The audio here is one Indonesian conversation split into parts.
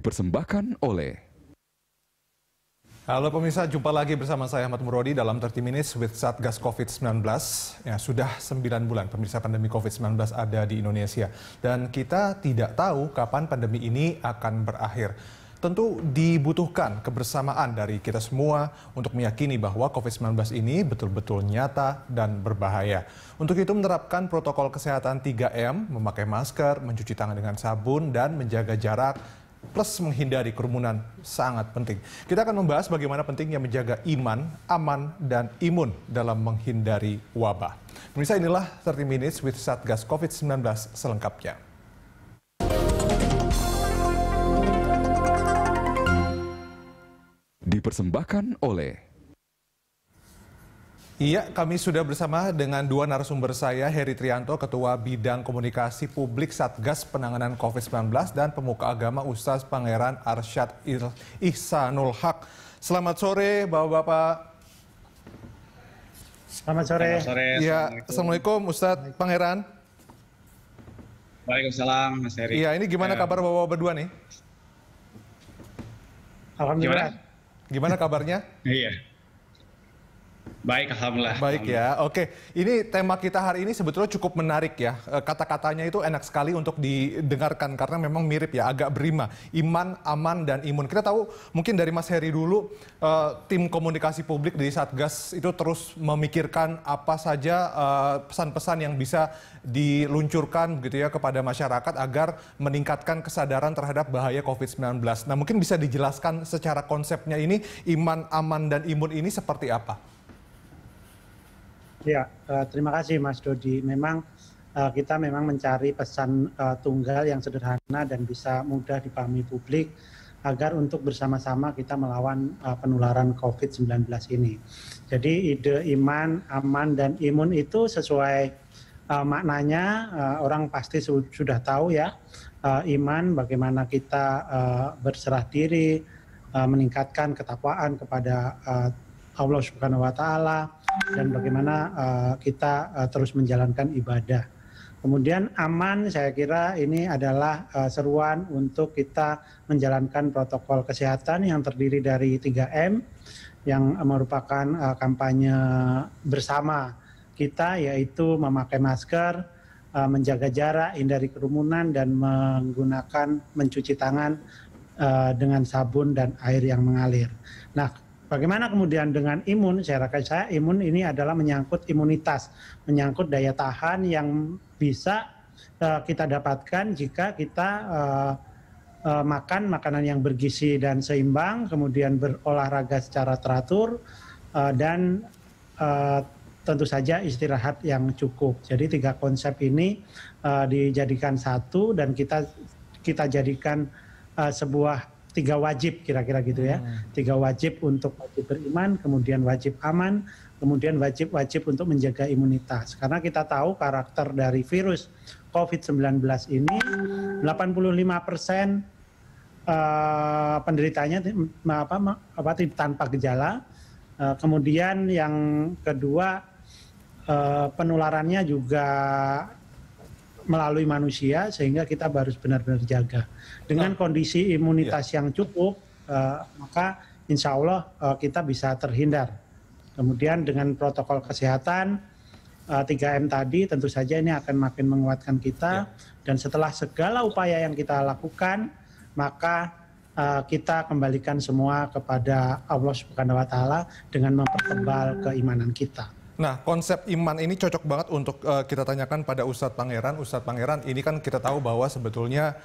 Dipersembahkan oleh Halo pemirsa, jumpa lagi bersama saya Ahmad Murodi dalam 30 Minutes with Satgas COVID-19. Ya, sudah 9 bulan pemirsa pandemi COVID-19 ada di Indonesia. Dan kita tidak tahu kapan pandemi ini akan berakhir. Tentu dibutuhkan kebersamaan dari kita semua untuk meyakini bahwa COVID-19 ini betul-betul nyata dan berbahaya. Untuk itu menerapkan protokol kesehatan 3M, memakai masker, mencuci tangan dengan sabun, dan menjaga jarak, plus menghindari kerumunan sangat penting. Kita akan membahas bagaimana pentingnya menjaga iman, aman, dan imun dalam menghindari wabah. Pemirsa, inilah 30 Minutes with Satgas COVID-19 selengkapnya. dipersembahkan oleh Iya, kami sudah bersama dengan dua narasumber saya, Heri Trianto, Ketua Bidang Komunikasi Publik Satgas Penanganan COVID-19 dan Pemuka Agama Ustaz Pangeran Arsyad Ihsanul Haq. Selamat sore, Bapak-Bapak. Selamat sore. Selamat sore. Ya, Assalamualaikum Ustaz Pangeran. Waalaikumsalam, Mas Heri. Iya, ini gimana kabar Bapak berdua nih? Alhamdulillah. Gimana kabarnya? Iya. Baik, alhamdulillah. Baik ya, oke. Ini tema kita hari ini sebetulnya cukup menarik ya. Kata-katanya itu enak sekali untuk didengarkan karena memang mirip ya, agak berima. Iman, aman, dan imun. Kita tahu mungkin dari Mas Heri dulu, tim komunikasi publik di Satgas itu terus memikirkan apa saja pesan-pesan yang bisa diluncurkan begitu ya kepada masyarakat agar meningkatkan kesadaran terhadap bahaya COVID-19. Nah, mungkin bisa dijelaskan secara konsepnya ini, iman, aman, dan imun ini seperti apa? Ya, terima kasih Mas Dodi. Memang kita memang mencari pesan tunggal yang sederhana dan bisa mudah dipahami publik agar untuk bersama-sama kita melawan penularan COVID-19 ini. Jadi ide iman, aman, dan imun itu sesuai maknanya orang pasti sudah tahu ya. Iman bagaimana kita berserah diri, meningkatkan ketakwaan kepada Allah Subhanahu wa Ta'ala, dan bagaimana kita terus menjalankan ibadah. Kemudian aman, saya kira ini adalah seruan untuk kita menjalankan protokol kesehatan yang terdiri dari 3M yang merupakan kampanye bersama kita, yaitu memakai masker, menjaga jarak, hindari kerumunan, dan menggunakan mencuci tangan dengan sabun dan air yang mengalir. Nah, bagaimana kemudian dengan imun? Saya rasa imun ini adalah menyangkut imunitas, menyangkut daya tahan yang bisa kita dapatkan jika kita makan makanan yang bergizi dan seimbang, kemudian berolahraga secara teratur, dan tentu saja istirahat yang cukup. Jadi 3 konsep ini dijadikan satu dan kita jadikan sebuah 3 wajib kira-kira gitu ya. 3 wajib untuk wajib beriman, kemudian wajib aman, kemudian wajib untuk menjaga imunitas. Karena kita tahu karakter dari virus COVID-19 ini 85% penderitanya tanpa gejala. Kemudian yang kedua penularannya juga melalui manusia, sehingga kita harus benar-benar jaga. Dengan kondisi imunitas yang cukup, maka insya Allah kita bisa terhindar. Kemudian dengan protokol kesehatan 3M tadi tentu saja ini akan makin menguatkan kita. Dan setelah segala upaya yang kita lakukan, maka kita kembalikan semua kepada Allah Subhanahu wa Ta'ala dengan mempertebal keimanan kita. Nah, konsep iman ini cocok banget untuk kita tanyakan pada Ustadz Pangeran. Ustadz Pangeran, ini kan kita tahu bahwa sebetulnya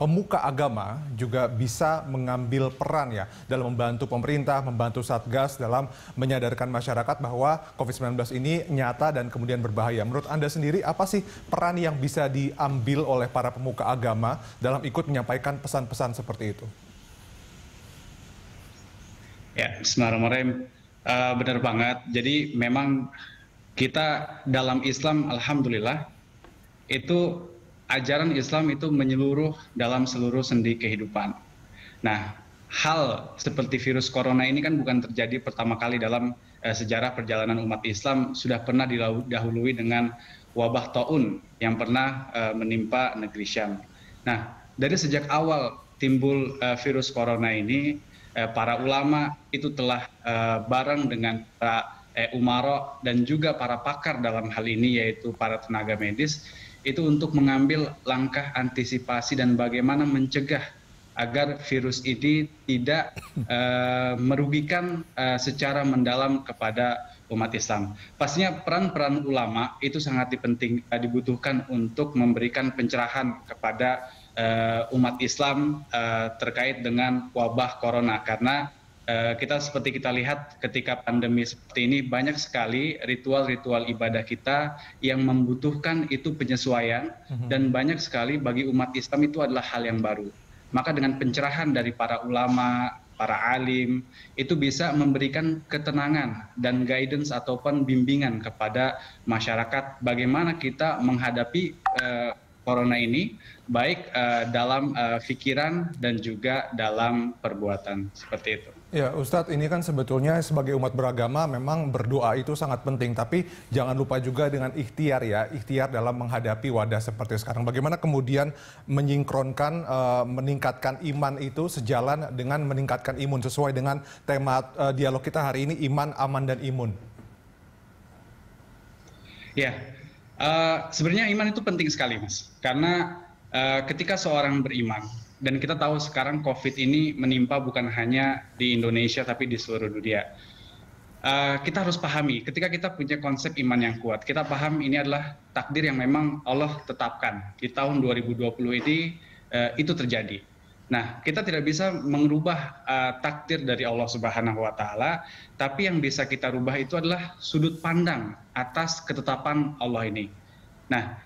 pemuka agama juga bisa mengambil peran ya dalam membantu pemerintah, membantu Satgas dalam menyadarkan masyarakat bahwa COVID-19 ini nyata dan kemudian berbahaya. Menurut Anda sendiri, apa sih peran yang bisa diambil oleh para pemuka agama dalam ikut menyampaikan pesan-pesan seperti itu? Ya, bismillahirrahmanirrahim. Benar banget. Jadi memang kita dalam Islam, alhamdulillah, itu ajaran Islam itu menyeluruh dalam seluruh sendi kehidupan. Nah, hal seperti virus corona ini kan bukan terjadi pertama kali dalam sejarah perjalanan umat Islam. Sudah pernah didahului dengan wabah taun yang pernah menimpa negeri Syam. Nah, dari sejak awal timbul virus corona ini, para ulama itu telah bareng dengan para umaro dan juga para pakar dalam hal ini, yaitu para tenaga medis, itu untuk mengambil langkah antisipasi dan bagaimana mencegah agar virus ini tidak merugikan secara mendalam kepada umat Islam. Pastinya peran-peran ulama itu sangat dibutuhkan untuk memberikan pencerahan kepada umat Islam terkait dengan wabah corona, karena seperti kita lihat ketika pandemi seperti ini, banyak sekali ritual-ritual ibadah kita yang membutuhkan itu penyesuaian, dan banyak sekali bagi umat Islam itu adalah hal yang baru. Maka dengan pencerahan dari para ulama, para alim, itu bisa memberikan ketenangan dan guidance ataupun bimbingan kepada masyarakat bagaimana kita menghadapi corona ini, baik dalam pikiran dan juga dalam perbuatan, seperti itu. Ya, Ustadz, ini kan sebetulnya sebagai umat beragama memang berdoa itu sangat penting, tapi jangan lupa juga dengan ikhtiar ya, ikhtiar dalam menghadapi wadah seperti sekarang. Bagaimana kemudian menyinkronkan, meningkatkan iman itu sejalan dengan meningkatkan imun, sesuai dengan tema dialog kita hari ini, iman, aman, dan imun. Ya, sebenarnya iman itu penting sekali, Mas. Karena ketika seorang beriman, dan kita tahu sekarang COVID ini menimpa bukan hanya di Indonesia, tapi di seluruh dunia. Kita harus pahami, ketika kita punya konsep iman yang kuat, kita paham ini adalah takdir yang memang Allah tetapkan. Di tahun 2020 ini, itu terjadi. Nah, kita tidak bisa mengubah takdir dari Allah Subhanahu wa Ta'ala, tapi yang bisa kita rubah itu adalah sudut pandang atas ketetapan Allah ini. Nah,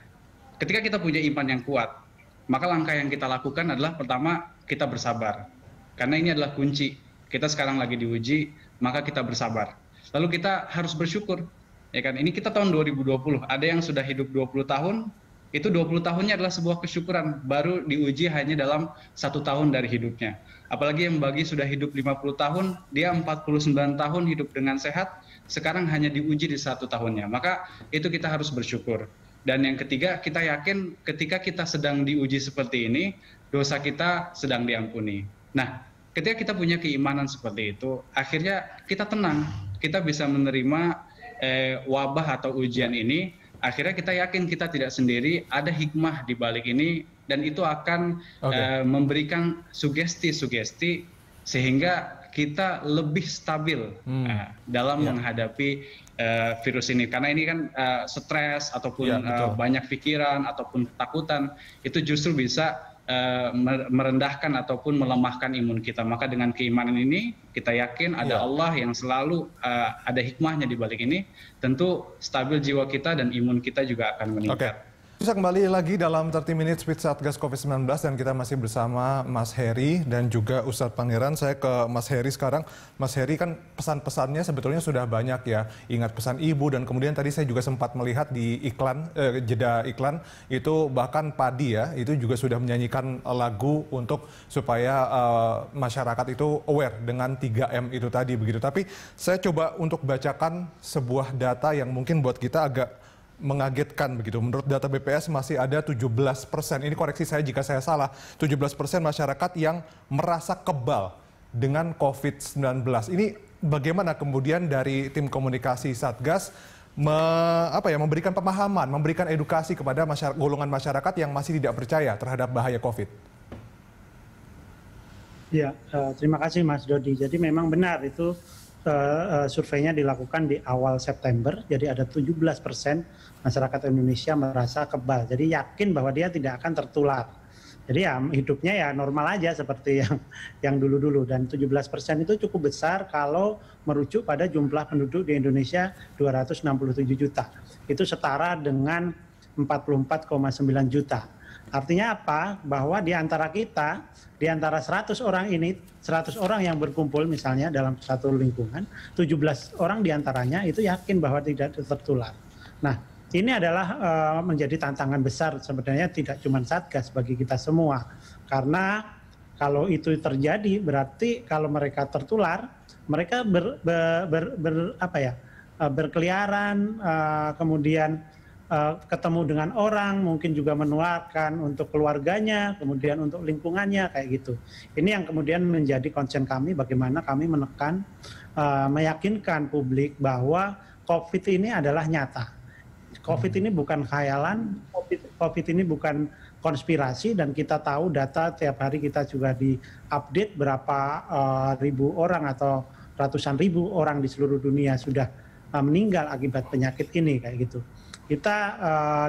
ketika kita punya iman yang kuat, maka langkah yang kita lakukan adalah pertama, kita bersabar. Karena ini adalah kunci. Kita sekarang lagi diuji, maka kita bersabar. Lalu kita harus bersyukur. Ya kan? Ini kita tahun 2020. Ada yang sudah hidup 20 tahun, itu 20 tahunnya adalah sebuah kesyukuran. Baru diuji hanya dalam 1 tahun dari hidupnya. Apalagi yang bagi sudah hidup 50 tahun, dia 49 tahun hidup dengan sehat, sekarang hanya diuji di 1 tahunnya. Maka itu kita harus bersyukur. Dan yang ketiga, kita yakin ketika kita sedang diuji seperti ini, dosa kita sedang diampuni. Nah, ketika kita punya keimanan seperti itu, akhirnya kita tenang, kita bisa menerima wabah atau ujian ini. Akhirnya kita yakin kita tidak sendiri, ada hikmah di balik ini, dan itu akan memberikan sugesti-sugesti sehingga kita lebih stabil dalam menghadapi virus ini. Karena ini kan stres ataupun banyak pikiran ataupun ketakutan, itu justru bisa merendahkan ataupun melemahkan imun kita. Maka dengan keimanan ini kita yakin ada Allah yang selalu ada hikmahnya di balik ini, tentu stabil jiwa kita dan imun kita juga akan meningkat. Bisa kembali lagi dalam 30 Minutes with Satgas COVID-19, dan kita masih bersama Mas Heri dan juga Ustadz Pangeran. Saya ke Mas Heri sekarang. Mas Heri, kan pesan-pesannya sebetulnya sudah banyak ya. Ingat pesan ibu, dan kemudian tadi saya juga sempat melihat di iklan, jeda iklan, itu bahkan Padi ya, itu juga sudah menyanyikan lagu untuk supaya masyarakat itu aware dengan 3M itu tadi begitu. Tapi saya coba untuk bacakan sebuah data yang mungkin buat kita agak mengagetkan begitu. Menurut data BPS masih ada 17%, ini koreksi saya jika saya salah, 17% masyarakat yang merasa kebal dengan COVID-19. Ini bagaimana kemudian dari tim komunikasi Satgas memberikan pemahaman, memberikan edukasi kepada golongan masyarakat yang masih tidak percaya terhadap bahaya COVID? Ya, terima kasih Mas Dodi. Jadi memang benar itu surveinya dilakukan di awal September, jadi ada 17% masyarakat Indonesia merasa kebal. Jadi yakin bahwa dia tidak akan tertular. Jadi ya hidupnya ya normal aja seperti yang dulu-dulu. Dan 17% itu cukup besar kalau merujuk pada jumlah penduduk di Indonesia 267 juta. Itu setara dengan 44,9 juta. Artinya apa? Bahwa di antara kita, di antara 100 orang ini, 100 orang yang berkumpul misalnya dalam satu lingkungan, 17 orang diantaranya itu yakin bahwa tidak tertular. Nah, ini adalah menjadi tantangan besar sebenarnya, tidak cuma Satgas, bagi kita semua. Karena kalau itu terjadi, berarti kalau mereka tertular, mereka berkeliaran, kemudian ketemu dengan orang, mungkin juga menularkan untuk keluarganya, kemudian untuk lingkungannya, kayak gitu. Ini yang kemudian menjadi concern kami, bagaimana kami menekan, meyakinkan publik bahwa COVID ini adalah nyata. COVID ini bukan khayalan, COVID ini bukan konspirasi, dan kita tahu data tiap hari kita juga diupdate berapa ribu orang atau ratusan ribu orang di seluruh dunia sudah meninggal akibat penyakit ini, kayak gitu. Kita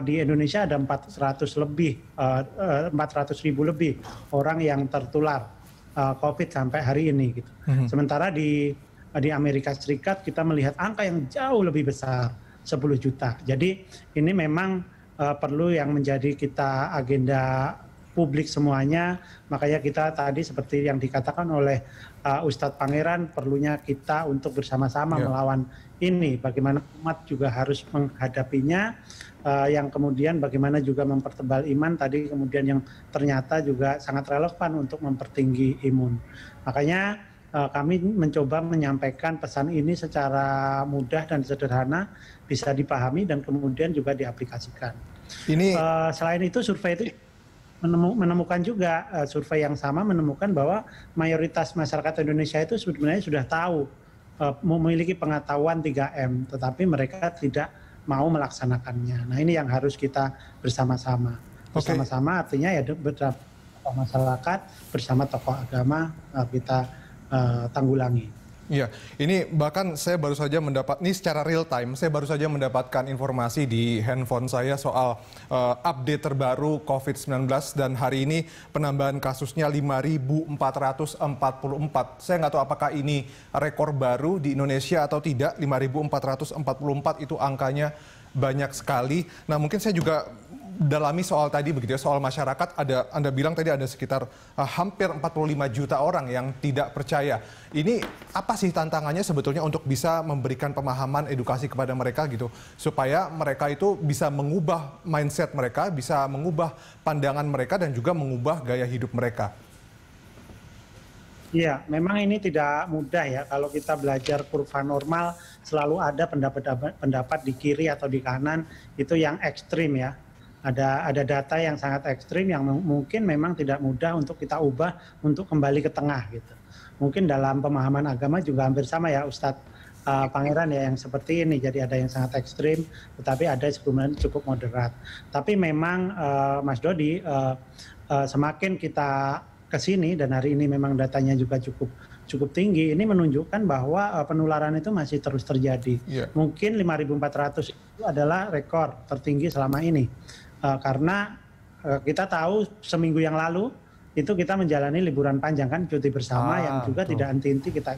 di Indonesia ada 400.000 lebih orang yang tertular COVID sampai hari ini, gitu. Sementara di Amerika Serikat kita melihat angka yang jauh lebih besar, 10 juta. Jadi ini memang perlu yang menjadi kita agenda publik semuanya. Makanya kita tadi seperti yang dikatakan oleh Ustadz Pangeran, perlunya kita untuk bersama-sama melawan ini. Bagaimana umat juga harus menghadapinya, yang kemudian bagaimana juga mempertebal iman tadi, kemudian yang ternyata juga sangat relevan untuk mempertinggi imun. Makanya kami mencoba menyampaikan pesan ini secara mudah dan sederhana, bisa dipahami dan kemudian juga diaplikasikan. Selain itu survei itu menemukan juga, survei yang sama menemukan bahwa mayoritas masyarakat Indonesia itu sebenarnya sudah tahu, memiliki pengetahuan 3M, tetapi mereka tidak mau melaksanakannya. Nah, ini yang harus kita bersama-sama. Bersama-sama artinya ya bersama masyarakat, bersama tokoh agama kita tanggulangi. Iya, ini bahkan saya baru saja ini secara real time, saya baru saja mendapatkan informasi di handphone saya soal update terbaru COVID-19, dan hari ini penambahan kasusnya 5.444. Saya nggak tahu apakah ini rekor baru di Indonesia atau tidak. 5.444 itu angkanya banyak sekali. Nah, mungkin saya juga dalami soal tadi begitu ya, soal masyarakat. Anda bilang tadi ada sekitar hampir 45 juta orang yang tidak percaya. Ini apa sih tantangannya sebetulnya untuk bisa memberikan pemahaman, edukasi kepada mereka gitu, supaya mereka itu bisa mengubah mindset mereka, bisa mengubah pandangan mereka, dan juga mengubah gaya hidup mereka? Iya, memang ini tidak mudah ya. Kalau kita belajar kurva normal, selalu ada pendapat di kiri atau di kanan itu yang ekstrim ya. Ada data yang sangat ekstrim yang mungkin memang tidak mudah untuk kita ubah untuk kembali ke tengah gitu. Mungkin dalam pemahaman agama juga hampir sama ya Ustadz Pangeran ya, yang seperti ini. Jadi ada yang sangat ekstrim, tetapi ada sebenarnya cukup moderat. Tapi memang Mas Dodi, semakin kita ke sini, dan hari ini memang datanya juga cukup tinggi, ini menunjukkan bahwa penularan itu masih terus terjadi. Mungkin 5.400 itu adalah rekor tertinggi selama ini. Karena kita tahu seminggu yang lalu itu kita menjalani liburan panjang kan, cuti bersama yang juga tidak henti-henti kita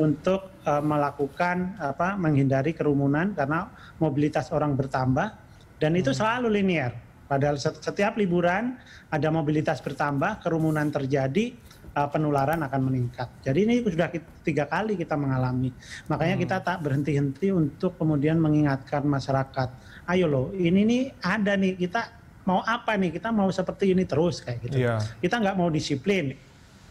untuk melakukan menghindari kerumunan karena mobilitas orang bertambah, dan itu selalu linear. Padahal setiap liburan ada mobilitas bertambah, kerumunan terjadi, penularan akan meningkat. Jadi ini sudah 3 kali kita mengalami. Makanya kita tak berhenti-henti untuk kemudian mengingatkan masyarakat. Ayo loh, ini nih ada nih, kita mau apa nih? Kita mau seperti ini terus kayak gitu. Kita nggak mau disiplin.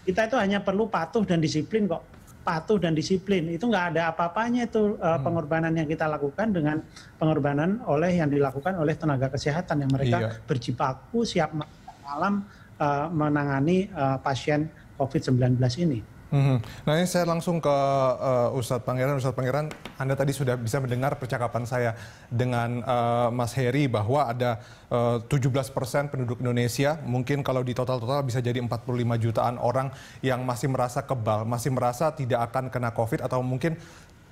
Kita itu hanya perlu patuh dan disiplin kok. Patuh dan disiplin itu nggak ada apa-apanya itu pengorbanan yang kita lakukan dengan pengorbanan yang dilakukan oleh tenaga kesehatan yang mereka berjibaku siap malam menangani pasien COVID-19 ini. Nah, ini saya langsung ke Ustadz Pangeran. Ustadz Pangeran, Anda tadi sudah bisa mendengar percakapan saya dengan Mas Heri bahwa ada 17% penduduk Indonesia, mungkin kalau di total-total bisa jadi 45 jutaan orang yang masih merasa kebal, masih merasa tidak akan kena COVID, atau mungkin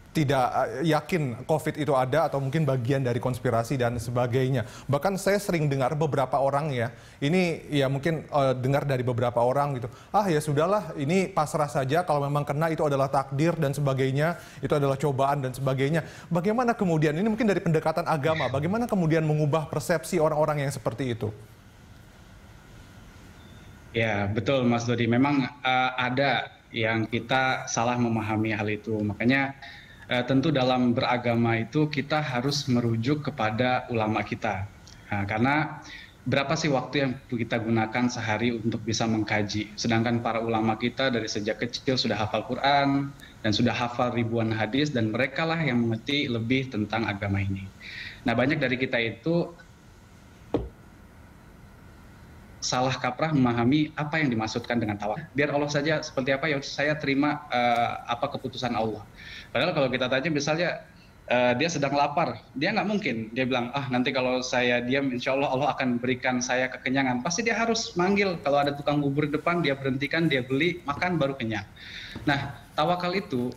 tidak yakin COVID itu ada, atau mungkin bagian dari konspirasi dan sebagainya. Bahkan saya sering dengar beberapa orang ya, ini ya mungkin dengar dari beberapa orang gitu, ya sudahlah, ini pasrah saja, kalau memang kena itu adalah takdir dan sebagainya, itu adalah cobaan dan sebagainya. Bagaimana kemudian, ini mungkin dari pendekatan agama, bagaimana kemudian mengubah persepsi orang-orang yang seperti itu? Ya, betul Mas Dodi, memang ada yang kita salah memahami hal itu. Makanya tentu dalam beragama itu kita harus merujuk kepada ulama kita. Karena berapa sih waktu yang kita gunakan sehari untuk bisa mengkaji? Sedangkan para ulama kita dari sejak kecil sudah hafal Quran dan sudah hafal ribuan hadis, dan mereka lah yang mengerti lebih tentang agama ini. Nah, banyak dari kita itu salah kaprah memahami apa yang dimaksudkan dengan tawakal. Biar Allah saja seperti apa, ya saya terima apa keputusan Allah. Padahal kalau kita tanya misalnya dia sedang lapar, dia nggak mungkin dia bilang, nanti kalau saya diam insya Allah Allah akan berikan saya kekenyangan. Pasti dia harus manggil, kalau ada tukang bubur depan dia berhentikan, dia beli, makan baru kenyang. Nah, tawakal itu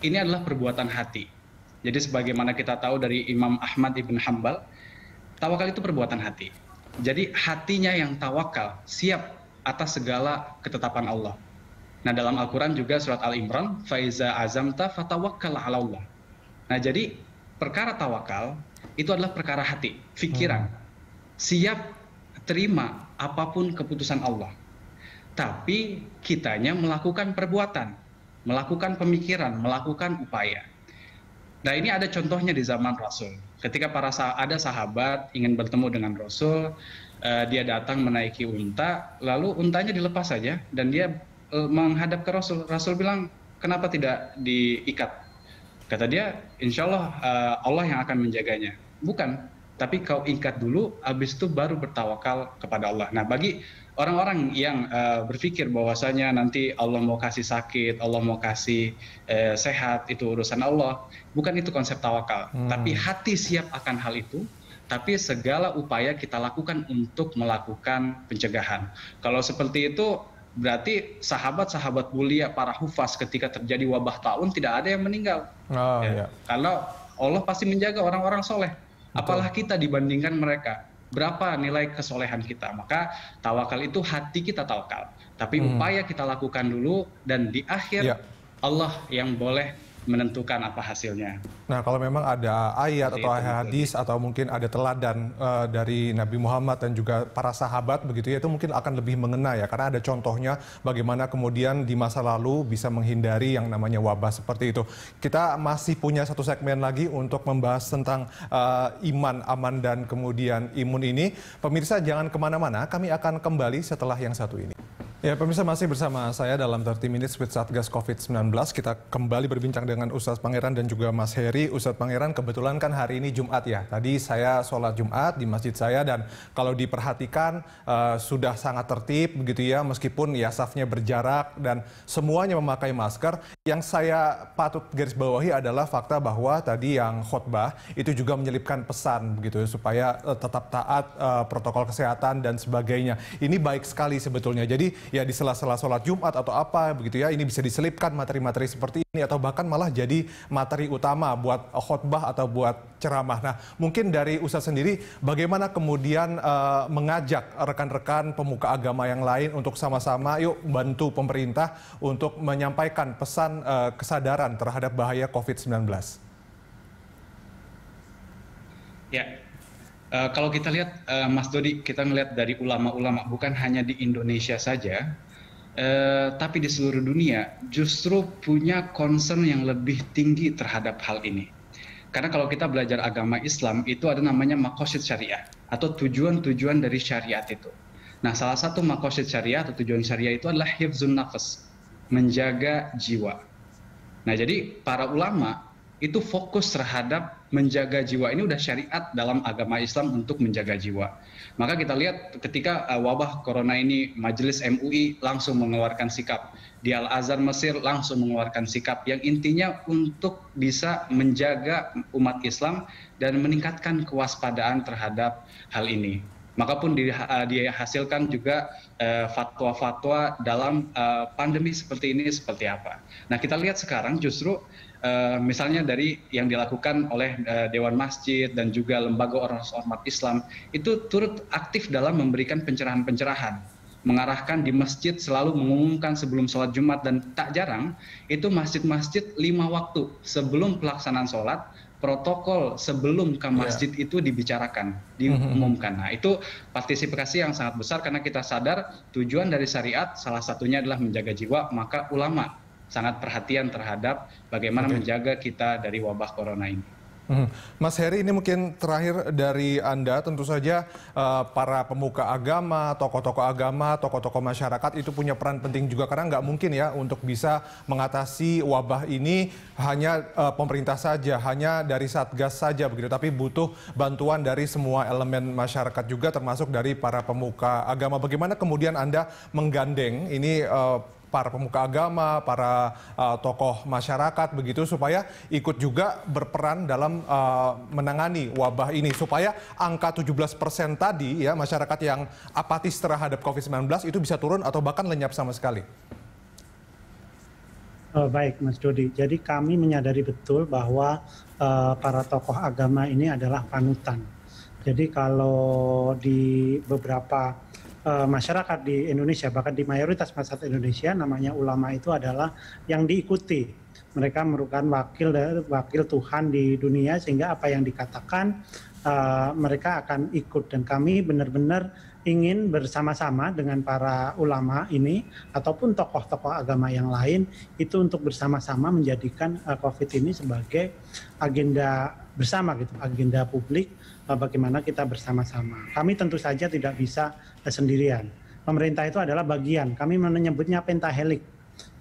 ini adalah perbuatan hati. Jadi sebagaimana kita tahu dari Imam Ahmad ibn Hanbal, tawakal itu perbuatan hati. Jadi hatinya yang tawakal, siap atas segala ketetapan Allah. Nah, dalam Al-Quran juga surat Al-Imran, faiza azamta fatawakkal 'ala Allah. Nah, jadi perkara tawakal itu adalah perkara hati, pikiran. Siap terima apapun keputusan Allah. Tapi kitanya melakukan perbuatan, melakukan pemikiran, melakukan upaya. Nah, ini ada contohnya di zaman Rasul. Ketika ada sahabat ingin bertemu dengan Rasul, dia datang menaiki unta, lalu untanya dilepas saja dan dia menghadap ke Rasul. Rasul bilang, kenapa tidak diikat? Kata dia, insya Allah Allah yang akan menjaganya. Bukan, tapi kau ikat dulu, habis itu baru bertawakal kepada Allah. Nah, bagi orang-orang yang berpikir bahwasanya nanti Allah mau kasih sakit, Allah mau kasih sehat, itu urusan Allah. Bukan itu konsep tawakal. Tapi hati siap akan hal itu, tapi segala upaya kita lakukan untuk melakukan pencegahan. Kalau seperti itu, berarti sahabat-sahabat mulia para hufaz ketika terjadi wabah taun tidak ada yang meninggal. Kalau Allah pasti menjaga orang-orang soleh. Apalah kita dibandingkan mereka. Berapa nilai kesolehan kita? Maka tawakal itu hati kita tawakal. Tapi upaya kita lakukan dulu dan di akhir Allah yang boleh menentukan apa hasilnya. Nah, kalau memang ada ayat atau hadis atau mungkin ada teladan dari Nabi Muhammad dan juga para sahabat begitu ya, itu mungkin akan lebih mengena ya, karena ada contohnya bagaimana kemudian di masa lalu bisa menghindari yang namanya wabah seperti itu. Kita masih punya satu segmen lagi untuk membahas tentang iman, aman, dan kemudian imun ini. Pemirsa jangan kemana-mana, kami akan kembali setelah yang satu ini. Ya, pemirsa masih bersama saya dalam 30 Minutes with Satgas COVID-19. Kita kembali berbincang dengan Ustadz Pangeran dan juga Mas Heri. Ustadz Pangeran, kebetulan kan hari ini Jumat ya. Tadi saya sholat Jumat di masjid saya dan kalau diperhatikan sudah sangat tertib begitu ya. Meskipun ya safnya berjarak dan semuanya memakai masker. Yang saya patut garis bawahi adalah fakta bahwa tadi yang khotbah itu juga menyelipkan pesan begitu supaya tetap taat protokol kesehatan dan sebagainya. Ini baik sekali sebetulnya. Jadi ya di sela-sela sholat Jumat atau apa begitu ya, ini bisa diselipkan materi-materi seperti ini atau bahkan malah jadi materi utama buat khotbah atau buat ceramah. Nah, mungkin dari Ustadz sendiri bagaimana kemudian mengajak rekan-rekan pemuka agama yang lain untuk sama-sama yuk bantu pemerintah untuk menyampaikan pesan kesadaran terhadap bahaya COVID-19. Ya. Kalau kita lihat, Mas Dodi, kita melihat dari ulama-ulama, bukan hanya di Indonesia saja, tapi di seluruh dunia, justru punya concern yang lebih tinggi terhadap hal ini. Karena kalau kita belajar agama Islam, itu ada namanya maqasid syariah, atau tujuan-tujuan dari syariat itu. Nah, salah satu maqasid syariah atau tujuan syariah itu adalah hifzun nafas, menjaga jiwa. Nah, jadi para ulama itu fokus terhadap menjaga jiwa. Ini udah syariat dalam agama Islam untuk menjaga jiwa. Maka kita lihat ketika wabah corona ini, Majelis MUI langsung mengeluarkan sikap. Di Al-Azhar Mesir langsung mengeluarkan sikap yang intinya untuk bisa menjaga umat Islam dan meningkatkan kewaspadaan terhadap hal ini. Maka pun dihasilkan juga fatwa-fatwa dalam pandemi seperti ini seperti apa. Nah, kita lihat sekarang justru misalnya dari yang dilakukan oleh Dewan Masjid dan juga lembaga ormas Islam itu turut aktif dalam memberikan pencerahan-pencerahan, mengarahkan di masjid selalu mengumumkan sebelum sholat Jumat, dan tak jarang itu masjid-masjid 5 waktu sebelum pelaksanaan sholat, protokol sebelum ke masjid itu dibicarakan, diumumkan. Nah, itu partisipasi yang sangat besar karena kita sadar tujuan dari syariat salah satunya adalah menjaga jiwa, maka ulama sangat perhatian terhadap bagaimana menjaga kita dari wabah corona ini. Mas Heri, ini mungkin terakhir dari Anda, tentu saja para pemuka agama, tokoh-tokoh masyarakat itu punya peran penting juga, karena nggak mungkin ya untuk bisa mengatasi wabah ini hanya pemerintah saja, hanya dari Satgas saja begitu, tapi butuh bantuan dari semua elemen masyarakat juga, termasuk dari para pemuka agama. Bagaimana kemudian Anda menggandeng ini para pemuka agama, para tokoh masyarakat begitu, supaya ikut juga berperan dalam menangani wabah ini, supaya angka 17% tadi ya masyarakat yang apatis terhadap COVID-19 itu bisa turun atau bahkan lenyap sama sekali. Baik Mas Dodi, jadi kami menyadari betul bahwa para tokoh agama ini adalah panutan. Jadi kalau di beberapa masyarakat di Indonesia, bahkan di mayoritas masyarakat Indonesia, namanya ulama itu adalah yang diikuti. Mereka merupakan wakil Tuhan di dunia, sehingga apa yang dikatakan mereka akan ikut. Dan kami benar-benar ingin bersama-sama dengan para ulama ini ataupun tokoh-tokoh agama yang lain itu untuk bersama-sama menjadikan COVID ini sebagai agenda bersama gitu, agenda publik, bagaimana kita bersama-sama. Kami tentu saja tidak bisa sendirian. Pemerintah itu adalah bagian, kami menyebutnya pentahelik.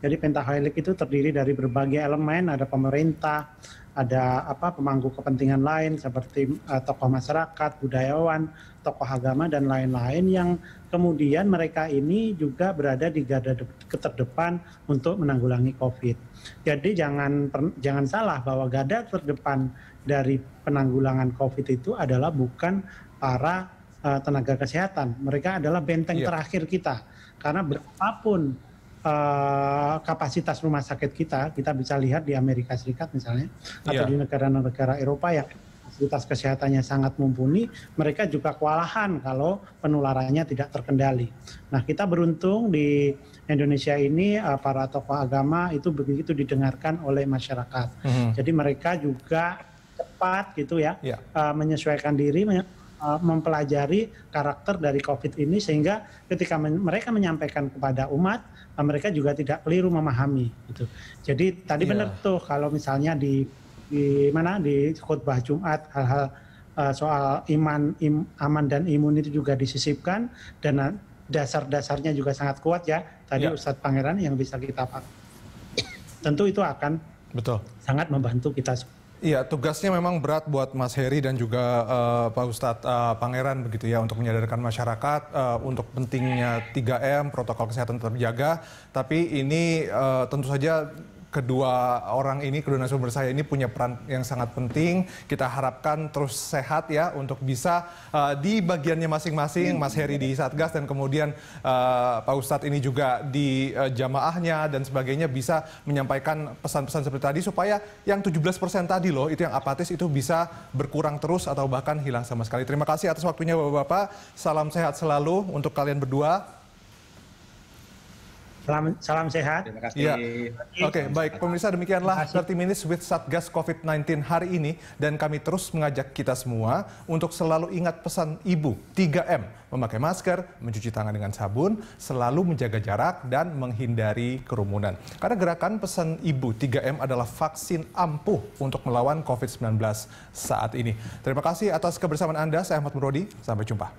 Jadi pentahelik itu terdiri dari berbagai elemen, ada pemerintah, ada pemangku kepentingan lain seperti tokoh masyarakat, budayawan, tokoh agama dan lain-lain, yang kemudian mereka ini juga berada di garda terdepan untuk menanggulangi COVID. Jadi jangan salah bahwa garda terdepan dari penanggulangan COVID itu adalah bukan para tenaga kesehatan. Mereka adalah benteng terakhir kita, karena berapapun kapasitas rumah sakit kita bisa lihat di Amerika Serikat misalnya, atau di negara-negara Eropa yang fasilitas kesehatannya sangat mumpuni, mereka juga kewalahan kalau penularannya tidak terkendali. Nah, kita beruntung di Indonesia ini para tokoh agama itu begitu didengarkan oleh masyarakat. Jadi mereka juga cepat gitu ya, menyesuaikan diri, mempelajari karakter dari COVID ini, sehingga ketika mereka menyampaikan kepada umat, mereka juga tidak keliru memahami gitu. Jadi tadi benar tuh kalau misalnya di khutbah Jumat hal-hal soal aman dan imun itu juga disisipkan, dan dasar-dasarnya juga sangat kuat ya. Tadi Ustadz Pangeran yang bisa kita pakai. Tentu itu akan sangat membantu kita. Iya, tugasnya memang berat buat Mas Heri dan juga Pak Ustadz Pangeran begitu ya, untuk menyadarkan masyarakat untuk pentingnya 3M, protokol kesehatan tetap dijaga. Tapi ini tentu saja kedua narasumber saya ini punya peran yang sangat penting. Kita harapkan terus sehat ya, untuk bisa di bagiannya masing-masing, Mas Heri di Satgas dan kemudian Pak Ustadz ini juga di jamaahnya dan sebagainya, bisa menyampaikan pesan-pesan seperti tadi, supaya yang 17% tadi loh, itu yang apatis itu bisa berkurang terus atau bahkan hilang sama sekali. Terima kasih atas waktunya Bapak-Bapak. Salam sehat selalu untuk kalian berdua. Salam sehat. Terima kasih. Ya. Oke, baik. Pemirsa, demikianlah 30 Minutes with Satgas COVID-19 hari ini. Dan kami terus mengajak kita semua untuk selalu ingat pesan Ibu 3M. Memakai masker, mencuci tangan dengan sabun, selalu menjaga jarak, dan menghindari kerumunan. Karena gerakan pesan Ibu 3M adalah vaksin ampuh untuk melawan COVID-19 saat ini. Terima kasih atas kebersamaan Anda. Saya Ahmad Murodi. Sampai jumpa.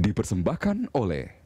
Dipersembahkan oleh